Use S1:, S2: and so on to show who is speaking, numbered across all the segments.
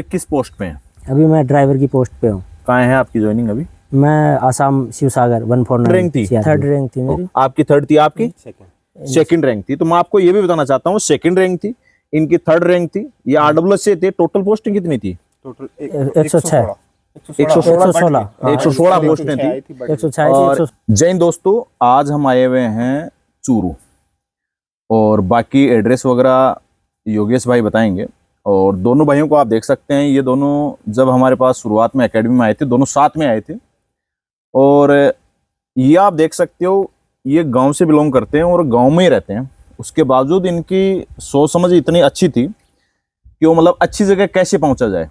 S1: किस पोस्ट पे हैं?
S2: अभी मैं ड्राइवर की पोस्ट पे हूँ।
S1: कहाँ है आपकी ज्वाइनिंग अभी?
S2: मैं आसाम शिवसागर 149
S1: रैंक थी?
S2: थर्ड रैंक थी मेरी।
S1: आपकी थर्ड थी, आपकी सेकंड रैंक थी। तो मैं आपको ये भी बताना चाहता हूँ, सेकंड रैंक थी, इनकी थर्ड रैंक थी। ये आरडब्ल्यूएस से थे। टोटल पोस्टिंग कितनी थी?
S3: टोटल
S2: 106
S1: 116 पोस्टें थी।
S2: 106
S1: और जय हिंद दोस्तों, आज हम आए हुए हैं चूरू और बाकी एड्रेस वगैरह योगेश भाई बताएंगे। और दोनों भाइयों को आप देख सकते हैं, ये दोनों जब हमारे पास शुरुआत में एकेडमी में आए थे, दोनों साथ में आए थे। और ये आप देख सकते हो, ये गांव से बिलोंग करते हैं और गांव में ही रहते हैं। उसके बावजूद इनकी सोच समझ इतनी अच्छी थी कि वो मतलब अच्छी जगह कैसे पहुंचा जाए।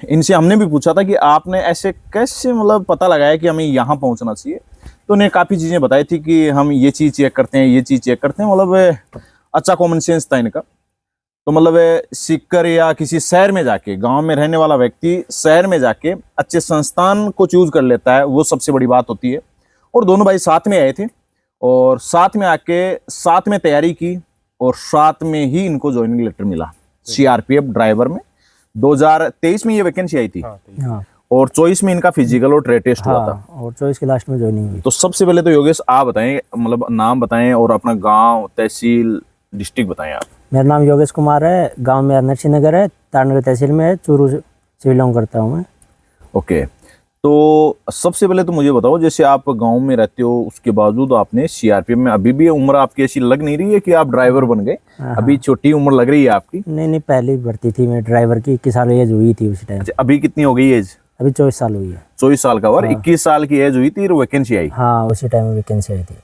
S1: इनसे हमने भी पूछा था कि आपने ऐसे कैसे मतलब पता लगाया कि हमें यहाँ पहुंचना चाहिए। तो उन्हें काफ़ी चीज़ें बताई थी कि हम ये चीज़ चेक करते हैं, ये चीज़ चेक करते हैं। मतलब अच्छा कॉमन सेंस था इनका। तो मतलब सीखकर या किसी शहर में जाके, गांव में रहने वाला व्यक्ति शहर में जाके अच्छे संस्थान को चूज कर लेता है, वो सबसे बड़ी बात होती है। और दोनों भाई साथ में आए थे और साथ में आके साथ में तैयारी की और साथ में ही इनको ज्वाइनिंग लेटर मिला सीआरपीएफ ड्राइवर में। 2023 में ये वैकेंसी आई थी।
S2: हाँ।
S1: और 24 में इनका फिजिकल और ट्रेड टेस्ट हुआ था।
S2: और 24 के लास्ट में ज्वाइनिंग हुई।
S1: तो सबसे पहले तो योगेश आप बताएं, मतलब नाम बताएं और अपना गांव, तहसील, डिस्ट्रिक्ट बताएं आप।
S2: मेरा नाम योगेश कुमार है। गांव मेरा नरसिंह नगर है, तारनगर तहसील में है। चूरू से बिलोंग करता हूँ मैं।
S1: ओके, तो सबसे पहले तो मुझे बताओ, जैसे आप गांव में रहते हो, उसके बावजूद आपने सीआरपीएफ में, अभी भी उम्र आपकी ऐसी लग नहीं रही है कि आप ड्राइवर बन गए? अभी छोटी उम्र लग रही है आपकी।
S2: नहीं, पहले भर्ती थी मैं ड्राइवर की। 21 साल एज हुई थी उस टाइम।
S1: अभी कितनी हो गई एज?
S2: अभी 24 साल हुई है।
S1: 24 साल का और 21 साल की एज हुई थी और वैकेंसी आई।
S2: हाँ, उसी टाइम वैकेंसी आई थी।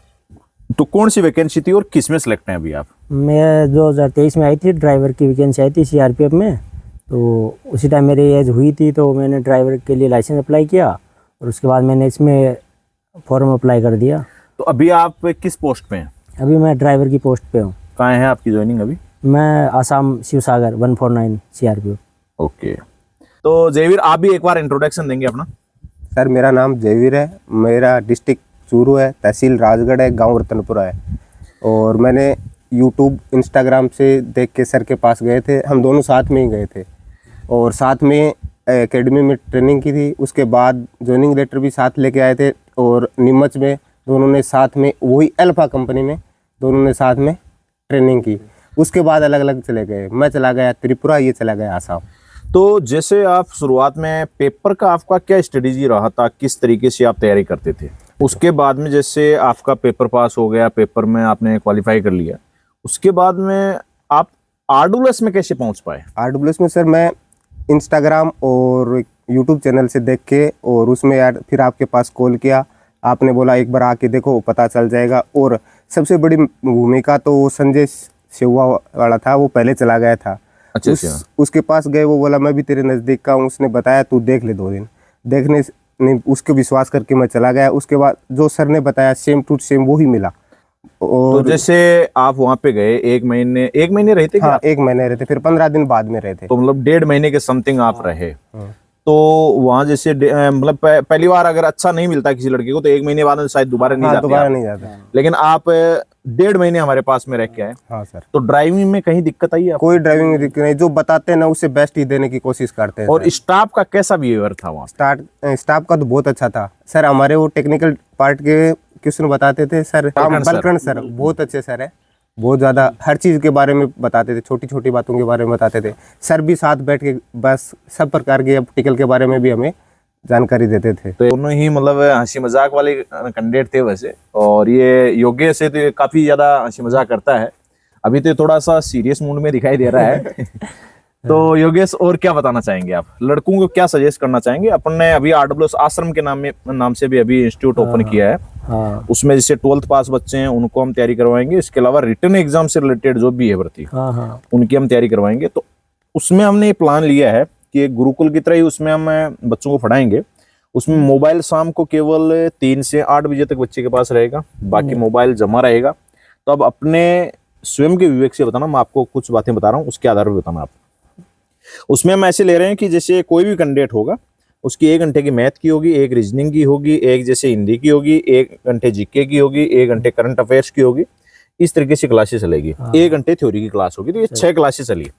S1: तो कौन सी वैकेंसी थी और किस में सेलेक्ट हैं अभी आप?
S2: मैं 2023 में आई थी, ड्राइवर की वैकेंसी आई थी सीआरपीएफ में। तो उसी टाइम मेरी एज हुई थी, तो मैंने ड्राइवर के लिए लाइसेंस अप्लाई किया और उसके बाद मैंने इसमें फॉर्म अप्लाई कर दिया।
S1: तो अभी आप किस पोस्ट पे हैं?
S2: अभी मैं ड्राइवर की पोस्ट पे हूँ।
S1: कहाँ है आपकी ज्वाइनिंग अभी?
S2: मैं आसाम शिवसागर 149 सीआरपीएफ।
S1: ओके, तो जयवीर आप भी एक बार इंट्रोडक्शन देंगे अपना?
S3: सर, मेरा नाम जयवीर है। मेरा डिस्ट्रिक्ट चूरू है, तहसील राजगढ़ है, गांव रतनपुरा है। और मैंने यूट्यूब, इंस्टाग्राम से देख के सर के पास गए थे। हम दोनों साथ में ही गए थे और साथ में एकेडमी में ट्रेनिंग की थी। उसके बाद ज्वाइनिंग लेटर भी साथ लेके आए थे। और नीमच में दोनों ने साथ में, वही अल्फा कंपनी में दोनों ने साथ में ट्रेनिंग की। उसके बाद अलग अलग चले गए। मैं चला गया त्रिपुरा, ये चला गया आसाम।
S1: तो जैसे आप शुरुआत में पेपर का आपका क्या स्ट्रेटेजी रहा था, किस तरीके से आप तैयारी करते थे? उसके बाद में जैसे आपका पेपर पास हो गया, पेपर में आपने क्वालिफाई कर लिया, उसके बाद में आप आरडब्ल्यूएस में कैसे पहुंच पाए?
S3: आरडब्ल्यूएस में सर मैं इंस्टाग्राम और यूट्यूब चैनल से देख के, और उसमें यार फिर आपके पास कॉल किया। आपने बोला एक बार आके देखो, पता चल जाएगा। और सबसे बड़ी भूमिका तो वो संजय सेवा वाला था, वो पहले चला गया था। उसके पास गए, वो बोला मैं भी तेरे नज़दीक का हूँ। उसने बताया तू देख ले 2 दिन। देखने नहीं, उसके विश्वास करके मैं चला गया। उसके बाद जो सर ने बताया सेम टू सेम वो ही मिला। और
S1: तो जैसे आप वहां पे गए, एक महीने रहे थे?
S3: हाँ, 1 महीने रहे थे, फिर 15 दिन बाद में रहे थे।
S1: तो मतलब 1.5 महीने के समथिंग आप रहे। तो वहां जैसे मतलब पहली बार अगर अच्छा नहीं मिलता किसी लड़के को तो 1 महीने बाद शायद दोबारा नहीं जाते। लेकिन आप 1.5 महीने हमारे पास में रह के आए।
S3: हाँ सर।
S1: तो ड्राइविंग में कहीं दिक्कत आई?
S3: कोई ड्राइविंग में दिक्कत नहीं, जो बताते हैं ना उससे बेस्ट ही देने की कोशिश करते हैं।
S1: और स्टाफ का कैसा बिहेवियर था वहाँ?
S3: स्टाफ का तो बहुत अच्छा था सर। हमारे वो टेक्निकल पार्ट के क्वेश्चन बताते थे सर। बलकरण सर बहुत अच्छे सर है, बहुत ज़्यादा हर चीज़ के बारे में बताते थे, छोटी छोटी बातों के बारे में बताते थे। सर भी साथ बैठ के बस सब प्रकार के टेक्निकल के बारे में भी हमें जानकारी देते थे।
S1: तो दोनों ही मतलब हंसी मजाक वाले कैंडिडेट थे वैसे। और ये योगेश से तो काफी ज्यादा हंसी मजाक करता है, अभी तो थोड़ा सा सीरियस मूड में दिखाई दे रहा है। तो योगेश और क्या बताना चाहेंगे आप? लड़कों को क्या सजेस्ट करना चाहेंगे? अपन ने अभी आरडब्ल्यूएस आश्रम के नाम से भी अभी इंस्टीट्यूट ओपन किया है।
S2: हाँ।
S1: उसमें जैसे 12th पास बच्चे हैं उनको हम तैयारी करवाएंगे। इसके अलावा रिटन एग्जाम से रिलेटेड जो भी है भर्ती,
S2: हाँ,
S1: उनकी हम तैयारी करवाएंगे। तो उसमें हमने ये प्लान लिया है कि एक गुरुकुल की तरह ही उसमें हम बच्चों को पढ़ाएंगे। उसमें मोबाइल शाम को केवल 3 से 8 बजे तक बच्चे के पास रहेगा, बाकी मोबाइल जमा रहेगा। तो अब अपने स्वयं के विवेक से बताना, मैं आपको कुछ बातें बता रहा हूँ, उसके आधार पर बताना आप। उसमें हम ऐसे ले रहे हैं कि जैसे कोई भी कैंडिडेट होगा, उसकी 1 घंटे की मैथ की होगी, 1 रीजनिंग की होगी, 1 जैसे हिंदी की होगी, 1 घंटे जीके की होगी, 1 घंटे करंट अफेयर्स की होगी। इस तरीके से क्लासेस चलेगी। 1 घंटे थ्योरी की क्लास होगी। तो ये 6 क्लासेस चली।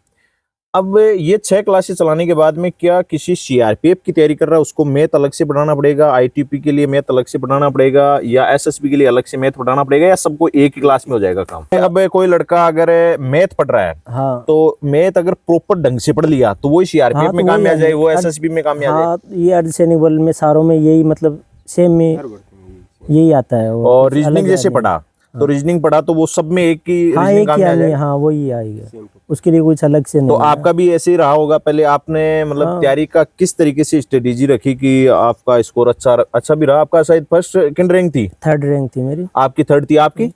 S1: अब ये 6 क्लासेस चलाने के बाद में क्या किसी सीआरपीएफ की तैयारी कर रहा है उसको मैथ अलग से पढ़ाना पड़ेगा, आईटीपी के लिए मैथ अलग से पढ़ाना पड़ेगा, या एसएसबी के लिए अलग से मैथ पढ़ाना पड़ेगा, या सबको एक ही क्लास में हो जाएगा काम? अब कोई लड़का अगर मैथ पढ़ रहा है
S2: हाँ
S1: तो मैथ अगर प्रॉपर ढंग से पढ़ लिया तो वो सीआरपीएफ
S2: हाँ,
S1: में
S2: तो
S1: काम में
S2: वही
S1: आ जाए, वो
S2: है।
S1: एसएसबी में काम में आ जाए।
S2: हाँ, ये अर्धसैनिक बल में सारों में यही मतलब सेम में यही आता है।
S1: और रीजनिंग जैसे पढ़ा तो रीजनिंग पढ़ा तो वो सब में एक ही
S2: हाँ
S1: रीजनिंग
S2: एक
S1: काम
S2: ही
S1: में आ
S2: आनी,
S1: जाएगा।
S2: हाँ वही आएगा, उसके लिए कुछ अलग से नहीं
S1: तो
S2: है।
S1: आपका भी ऐसे ही रहा होगा, पहले आपने मतलब
S2: हाँ।
S1: तैयारी का किस तरीके से स्ट्रेटेजी रखी कि आपका स्कोर अच्छा भी रहा? आपका शायद फर्स्ट सेकंड रैंक थी,
S2: 3rd रैंक थी मेरी।
S1: आपकी 3rd थी, आपकी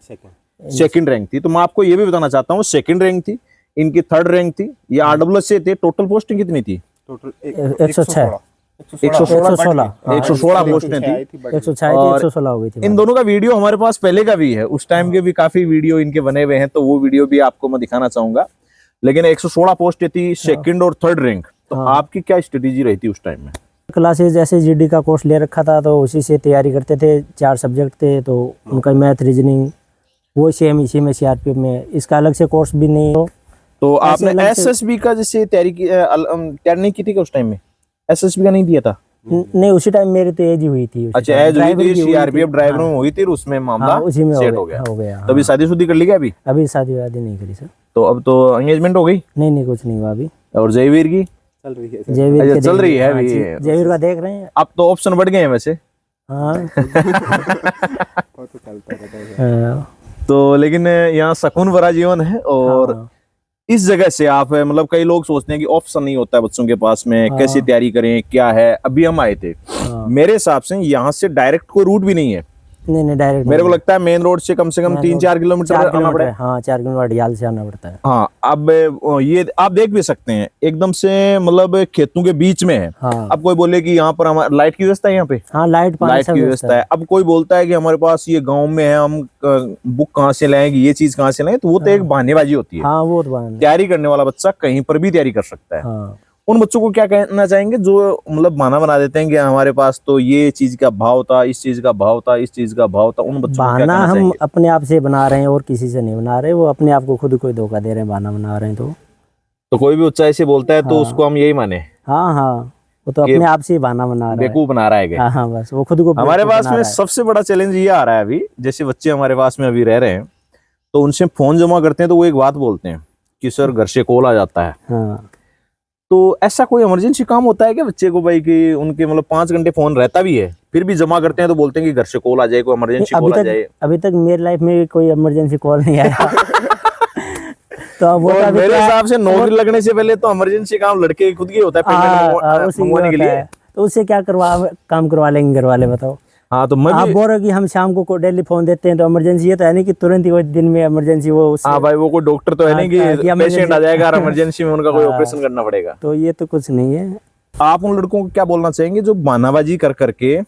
S1: सेकंड रैंक थी। तो मैं आपको ये भी बताना चाहता हूँ, सेकंड रैंक थी, इनकी 3rd रैंक थी, ये आरडब्ल्यूएस से थे। टोटल पोस्टिंग कितनी थी?
S3: टोटल
S2: 106
S1: 116 116 पोस्टें थी।
S2: 106
S1: और
S2: 116 हो गई थी।
S1: इन दोनों का वीडियो हमारे पास पहले का भी है, उस टाइम के भी काफी वीडियो इनके बने हुए हैं, तो वो वीडियो भी आपको मैं दिखाना चाहूंगा। लेकिन 116 पोस्ट थी, सेकंड और 3rd रैंक। तो आपकी क्या स्ट्रेटेजी रही थी उस टाइम में?
S2: क्लासेस जैसे जीडी का कोर्स ले रखा था तो उसी से तैयारी करते थे। 4 सब्जेक्ट थे तो उनका मैथ रीजनिंग वो सेम इसी में सीआरपीएफ में, इसका अलग से कोर्स भी नहीं हो।
S1: तो
S2: ऐसे
S1: आपने
S2: अलग से-
S1: एसएसबी का जैसे तैयारी की तैयारी नहीं की थी क्या उस टाइम में? एसएसबी का नहीं दिया था?
S2: नहीं उसी टाइम मेरी तो एज ही हुई थी। उसी
S1: अच्छा,
S2: टाइम
S1: एज हुई
S2: ड्राइवर
S1: थी,
S2: की हुई
S1: सीआरपीएफ
S2: थी।
S1: ड्राइवर में
S2: हाँ,
S1: हुई थी, और उसमें मामला
S2: हाँ, उसी में
S1: सेट हो गया।
S2: हो गया हाँ।
S1: तभी शादी कर ली क्या अभी?
S2: अभी शादी वादी नहीं करी सर।
S1: तो अब तो एंगेजमेंट हो गई?
S2: नहीं कुछ नहीं हुआ अभी।
S1: और जयवीर की?
S3: चल रही है
S2: जयवीर
S1: अच्छा,
S2: के
S1: चल
S2: देख
S1: रही है
S2: हाँ,
S1: अभी।
S2: जयवीर का देख रहे हैं।
S1: अब तो ऑप्शन बढ़ गए हैं वैसे।
S2: हाँ
S3: वो तो चलता रहता है।
S2: हाँ,
S1: तो लेकिन यहाँ सुकून भरा जीवन है। और
S2: हाँ,
S1: इस जगह से आप मतलब कई लोग सोचते हैं कि ऑप्शन नहीं होता है बच्चों के पास में, कैसे तैयारी करें, क्या है। अभी हम आए थे,
S2: हाँ।
S1: मेरे हिसाब से यहाँ से डायरेक्ट कोई रूट भी नहीं है।
S2: नहीं डायरेक्ट
S1: मेरे को लगता है मेन रोड से कम 3-4 किलोमीटर आना पड़ेगा।
S2: हाँ 4 किलोमीटर अडियाल से आना पड़ता है।
S1: हाँ, अब ये आप देख भी सकते हैं, एकदम से मतलब खेतों के बीच में है।
S2: हाँ
S1: अब कोई बोले कि यहाँ पर हमारे लाइट की व्यवस्था है, यहाँ पे
S2: हाँ लाइट पानी
S1: लाइट
S2: सब
S1: की व्यवस्था है। अब कोई बोलता है कि हमारे पास ये गांव में है, हम बुक कहाँ से लाएंगे, ये चीज कहाँ से लाएंगे, तो वो तो एक बहानेबाजी होती है।
S2: हाँ वो तो बात है।
S1: तैयारी करने वाला बच्चा कहीं पर भी तैयारी कर सकता है।
S2: हाँ
S1: उन बच्चों को क्या कहना चाहेंगे जो मतलब बहाना बना देते हैं कि हमारे पास तो ये चीज का भाव था, इस चीज का भाव था, इस चीज का भाव था? उन बच्चों को क्या
S2: बहाना
S1: कहना
S2: हम
S1: चाहेंगे?
S2: अपने आप से बना रहे हैं और किसी से नहीं बना रहे। वो अपने आप को खुद कोई धोखा दे रहे हैं, बहाना बना रहे हैं।
S1: तो कोई भी बच्चा ऐसे बोलता है तो उसको हम यही माने
S2: हाँ वो तो अपने आप से ही बहाना बना रहा है।
S1: बेवकूफ बना रहा है क्या?
S2: हाँ बस वो खुद को
S1: हमारे
S2: बेवकूफ
S1: पास
S2: बना
S1: में
S2: रहा है।
S1: सबसे बड़ा चैलेंज ये आ रहा है अभी, जैसे बच्चे हमारे पास में अभी रह रहे हैं तो उनसे फोन जमा करते हैं तो वो एक बात बोलते हैं कि सर घर से कॉल आ जाता है।
S2: हाँ
S1: तो ऐसा कोई इमरजेंसी काम होता है क्या बच्चे को भाई कि उनके मतलब 5 घंटे फोन रहता भी है फिर भी जमा करते हैं तो बोलते हैं कि घर से कॉल आ जाए, कोई इमरजेंसी कॉल आ जाए?
S2: अभी तक मेरी लाइफ में कोई इमरजेंसी कॉल नहीं आया। तो अब वो
S1: और
S2: तो अभी
S1: मेरे
S2: क्या-
S1: हिसाब से नौकरी लगने से पहले तो इमरजेंसी काम लड़के खुद की होता है, पेमेंट
S2: उसी
S1: मंगवाने के
S2: होता
S1: लिए।
S2: है। तो उससे क्या काम करवा लेंगे घर वाले बताओ?
S1: हाँ, तो मैं
S2: आप
S1: भी
S2: बोल रहे हो कि हम शाम को डेली फोन देते हैं तो इमरजेंसी है तो है नहीं कि तुरंत ही वो दिन में इमरजेंसी वो उससे-
S1: हाँ भाई, वो कोई डॉक्टर तो है नहीं कि
S2: कि
S1: पेशेंट आ जाएगा और इमरजेंसी में उनका कोई
S2: हाँ।
S1: ऑपरेशन करना पड़ेगा।
S2: तो ये तो कुछ नहीं है।
S1: आप उन लड़कों को क्या बोलना चाहेंगे जो बहानाबाजी कर करके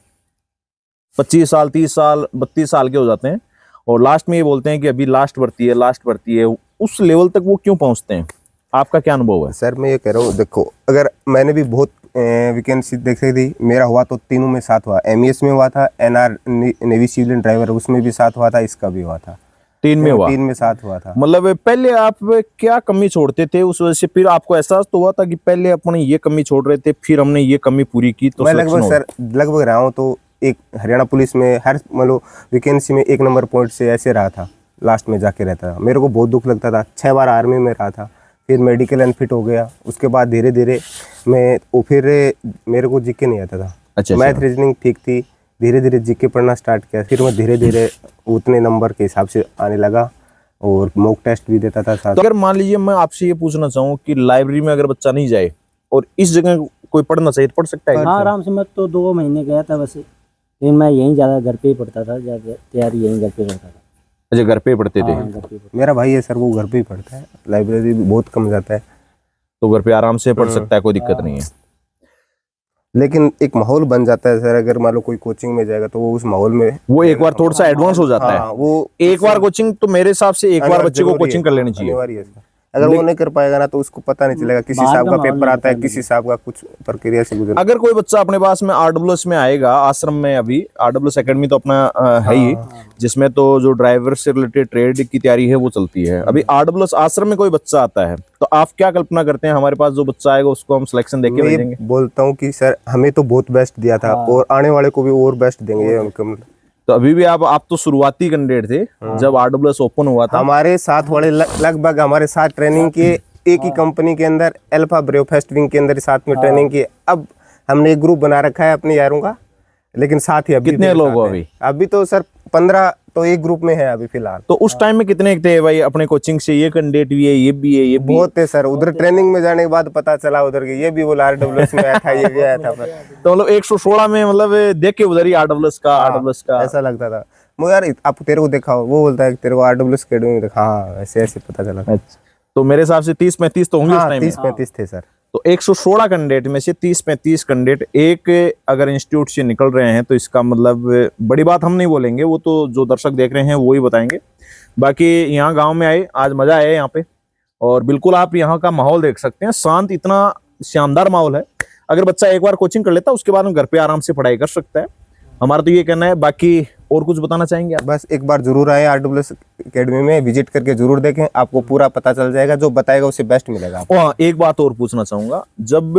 S1: 25 साल 30 साल 32 साल के हो जाते हैं और लास्ट में ये बोलते हैं कि अभी लास्ट भर्ती है, उस लेवल तक वो क्यों पहुंचते हैं? आपका क्या अनुभव है?
S3: सर मैं ये कह रहा हूँ, देखो अगर मैंने भी बहुत वैकेंसी देखी थी, मेरा हुआ तो तीनों में साथ हुआ। एमईएस में हुआ था, एनआर नेवी सिविलियन ड्राइवर उसमें भी साथ हुआ था, इसका भी हुआ था।
S1: 3 में हुआ?
S3: 3 में साथ हुआ था।
S1: मतलब पहले आप क्या कमी छोड़ते थे उस वजह से फिर आपको एहसास तो हुआ था कि पहले अपन ये कमी छोड़ रहे थे फिर हमने ये कमी पूरी की तो
S3: मैं
S1: selection
S3: लगभग
S1: हो
S3: सर लगभग रहा हूँ तो एक हरियाणा पुलिस में हर मतलब वैकेंसी में 1 नंबर पॉइंट से ऐसे रहा था, लास्ट में जाके रहता था। मेरे को बहुत दुख लगता था। 6 बार आर्मी में रहा था, फिर मेडिकल अनफिट हो गया। उसके बाद धीरे धीरे फिर मेरे को जीके नहीं आता था।
S1: अच्छा,
S3: मैथ रीजनिंग ठीक थी, धीरे धीरे जीके पढ़ना स्टार्ट किया, फिर मैं धीरे धीरे उतने नंबर के हिसाब से आने लगा और मॉक टेस्ट भी देता था साथ।
S1: तो अगर मान लीजिए मैं आपसे ये पूछना चाहूँ कि लाइब्रेरी में अगर बच्चा नहीं जाए और इस जगह कोई पढ़ना चाहिए तो पढ़ सकता है?
S2: हाँ आराम से। मैं तो 2 महीने गया था वैसे, लेकिन मैं यहीं ज़्यादा घर पे ही पढ़ता था, ज़्यादा तैयारी यहीं घर पे करता था।
S1: अच्छा, घर पे पढ़ते थे?
S2: हाँ, घर पे पढ़ता।
S3: मेरा भाई है सर, वो घर पे ही पढ़ता है, लाइब्रेरी भी बहुत कम जाता है।
S1: तो घर पे आराम से पढ़ सकता है, कोई दिक्कत नहीं है।
S3: लेकिन एक माहौल बन जाता है सर, अगर मान लो कोई कोचिंग में जाएगा तो वो उस माहौल में
S1: वो एक बार थोड़ा सा एडवांस हो जाता
S3: हाँ,
S1: है।
S3: वो
S1: एक बार कोचिंग तो मेरे हिसाब से एक बार बच्चे को
S3: जरूरी
S1: कोचिंग
S3: है,
S1: कर लेनी चाहिए।
S3: अनिवार्य है सर। अगर वो नहीं कर पाएगा ना तो उसको पता नहीं चलेगा किस
S2: बाहर
S3: हिसाब
S2: का
S3: का
S2: माहौल
S3: पेपर
S2: नहीं
S3: आता है,
S2: पता
S3: किस हिसाब का कुछ प्रक्रिया से गुजर।
S1: अगर कोई बच्चा अपने पास में आरडब्ल्यूएस में आएगा, आश्रम में अभी आरडब्ल्यूएस एकेडमी तो अपना है ही, जिसमें तो जो ड्राइवर से रिलेटेड ट्रेड की तैयारी है वो चलती है। अभी आरडब्ल्यूएस आश्रम में कोई बच्चा आता है तो आप क्या कल्पना करते हैं, हमारे पास जो बच्चा आएगा उसको हम सिलेक्शन देके
S3: मैं ये
S1: भेजेंगे?
S3: बोलता हूँ कि सर हमें तो बहुत बेस्ट दिया था और आने वाले को भी और बेस्ट देंगे ये उनका मतलब।
S1: तो अभी भी आप तो शुरुआती कैंडिडेट थे जब आरडब्ल्यूएस ओपन हुआ था।
S3: हमारे साथ वाले लगभग हमारे साथ ट्रेनिंग किए, एक ही कंपनी के अंदर अल्फा ब्रेवफास्ट विंग के अंदर साथ में ट्रेनिंग की। अब हमने एक ग्रुप बना रखा है अपने यारों का, लेकिन साथ ही अभी
S1: कितने
S3: मेरे
S1: लोग
S3: साथ
S1: हो
S3: हैं। अभी तो सर 15 तो एक ग्रुप में है अभी फिलहाल।
S1: तो उस टाइम में कितने थे भाई अपने कोचिंग से? ये कैंडिडेट भी है, ये भी है, ये भी है।
S3: बहुत है सर, उधर ट्रेनिंग में जाने के बाद पता चला उधर के ये भी बोला आरडब्ल्यूएस में आया था, ये भी आया था पर
S1: तो मतलब 116 में मतलब देख के उधर ही आरडब्ल्यूएस का
S3: ऐसा लगता था। मुझे यार आप तेरे को देखा हो, वो बोलता है कि तेरे को आरडब्ल्यूएस अकेडमी में देखा। हाँ ऐसे ऐसे पता चला।
S1: अच्छा, तो मेरे हिसाब से 30-35 तो होंगे उस
S3: हाँ
S1: टाइम में।
S3: 30-35 थे सर।
S1: तो 116 कैंडिडेट में से 30-35 कैंडिडेट एक अगर इंस्टीट्यूट से निकल रहे हैं तो इसका मतलब बड़ी बात हम नहीं बोलेंगे, वो तो जो दर्शक देख रहे हैं वो ही बताएंगे। बाकी यहाँ गांव में आए, आज मजा आया यहाँ पे, और बिल्कुल आप यहाँ का माहौल देख सकते हैं, शांत, इतना शानदार माहौल है। अगर बच्चा एक बार कोचिंग कर लेता है उसके बाद हम घर पे आराम से पढ़ाई कर सकता है। हमारा तो ये कहना है। बाकी और कुछ बताना चाहेंगे आप?
S3: बस एक बार जरूर आए आरडब्ल्यूएस एकेडमी में, विजिट करके जरूर देखें, आपको पूरा पता चल जाएगा, जो बताएगा उससे बेस्ट मिलेगा आपको।
S1: हाँ, एक बात और पूछना चाहूंगा, जब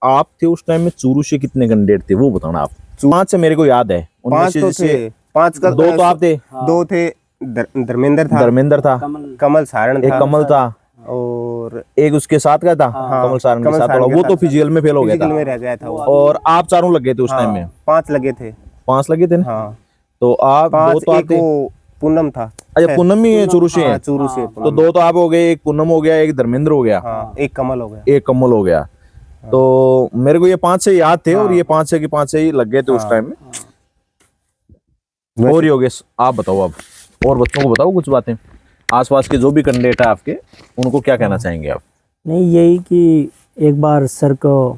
S1: आप थे उस टाइम में चूरू से कितने कैंडिडेट थे वो बताना आप? 5 से मेरे को याद है, उनमें
S3: 5
S1: से
S3: तो
S1: जैसे
S3: थे, 5 का
S1: 2 तो आप थे।
S3: 2 थे, धर्मेंद्र था,
S1: धर्मेंद्र था,
S3: कमल सारण
S1: एक
S3: था,
S1: कमल था,
S3: और
S1: एक उसके साथ का था, कमल सारण के साथ वाला, वो तो फिजिकल में फेल हो गया
S3: फिजिकल
S1: था।
S3: में रह गया था वो।
S1: और आप चारों लग गए थे उस टाइम में?
S3: 5 लगे थे।
S1: 5 लगे थे ना?
S3: हाँ
S1: तो आप 2
S3: 5,
S1: तो आप
S3: एक
S1: थे।
S3: वो पूनम था।
S1: अच्छा, पूनम ही चूरू से है।
S3: हाँ, चूरू से
S1: तो 2 तो आप हो गए, एक पूनम हो गया, एक धर्मेंद्र हो गया,
S3: हाँ, एक कमल हो गया।
S1: एक कमल हो गया। तो मेरे को ये 5 से याद थे, और ये 5 से की 5 से ही लग गए थे उस टाइम में। और योगेश आप बताओ, अब और बच्चों को बताओ कुछ बातें, आसपास के जो भी कैंडिडेट है आपके, उनको क्या कहना चाहेंगे आप?
S2: नहीं, यही कि एक बार सर को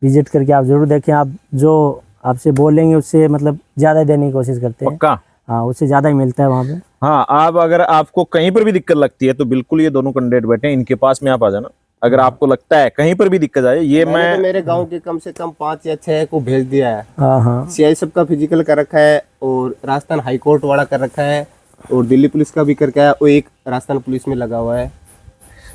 S2: विजिट करके आप जरूर देखें। आप जो आपसे बोलेंगे उससे मतलब ज़्यादा देने की कोशिश करते हैं।
S1: पक्का?
S2: हाँ, उससे ज़्यादा ही मिलता है वहाँ पे।
S1: हाँ, आप अगर आपको कहीं पर भी दिक्कत लगती है तो बिल्कुल ये दोनों कैंडिडेट बैठे हैं, इनके पास में आप आ जाना। अगर आपको लगता है कहीं पर भी दिक्कत आए, ये
S3: मैंने तो मेरे गांव के कम से कम 5 या 6 को भेज दिया है।
S2: हाँ हाँ,
S3: सीआई सब का फिजिकल कर रखा है, और राजस्थान हाई कोर्ट वाला कर रखा है, और दिल्ली पुलिस का भी करके आया, और एक राजस्थान पुलिस में लगा हुआ है।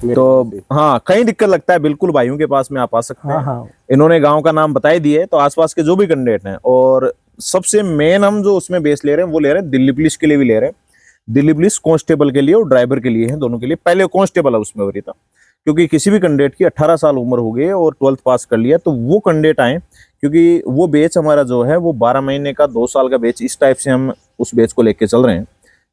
S1: तो हाँ, कहीं दिक्कत लगता है बिल्कुल भाइयों के पास में आप आ सकते हैं।
S2: हाँ हाँ,
S1: इन्होंने गांव का नाम बता ही दिया है, तो आसपास के जो भी कैंडिडेट हैं, और सबसे मेन हम जो उसमें बेस ले रहे हैं वो ले रहे हैं दिल्ली पुलिस के लिए भी ले रहे हैं। दिल्ली पुलिस कांस्टेबल के लिए और ड्राइवर के लिए है, दोनों के लिए। पहले कांस्टेबल है उसमें हो रही था, क्योंकि किसी भी कैंडिडेट की 18 साल उम्र हो गई और 12th पास कर लिया तो वो कैंडिडेट आए, क्योंकि वो बैच हमारा जो है वो 12 महीने का 2 साल का बैच, इस टाइप से हम उस बैच को लेके चल रहे हैं,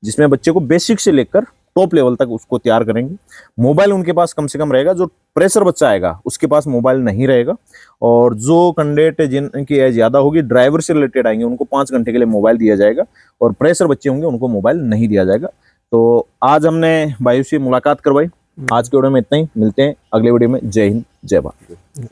S1: जिसमें बच्चे को बेसिक से लेकर टॉप लेवल तक उसको तैयार करेंगे। मोबाइल उनके पास कम से कम रहेगा, जो प्रेशर बच्चा आएगा उसके पास मोबाइल नहीं रहेगा। और जो कैंडिडेट जिनकी एज ज़्यादा होगी, ड्राइवर से रिलेटेड आएंगे, उनको 5 घंटे के लिए मोबाइल दिया जाएगा, और प्रेशर बच्चे होंगे उनको मोबाइल नहीं दिया जाएगा। तो आज हमने भाइयों से मुलाकात करवाई। आज के वीडियो में इतना ही, मिलते हैं अगले वीडियो में। जय हिंद, जय भारत।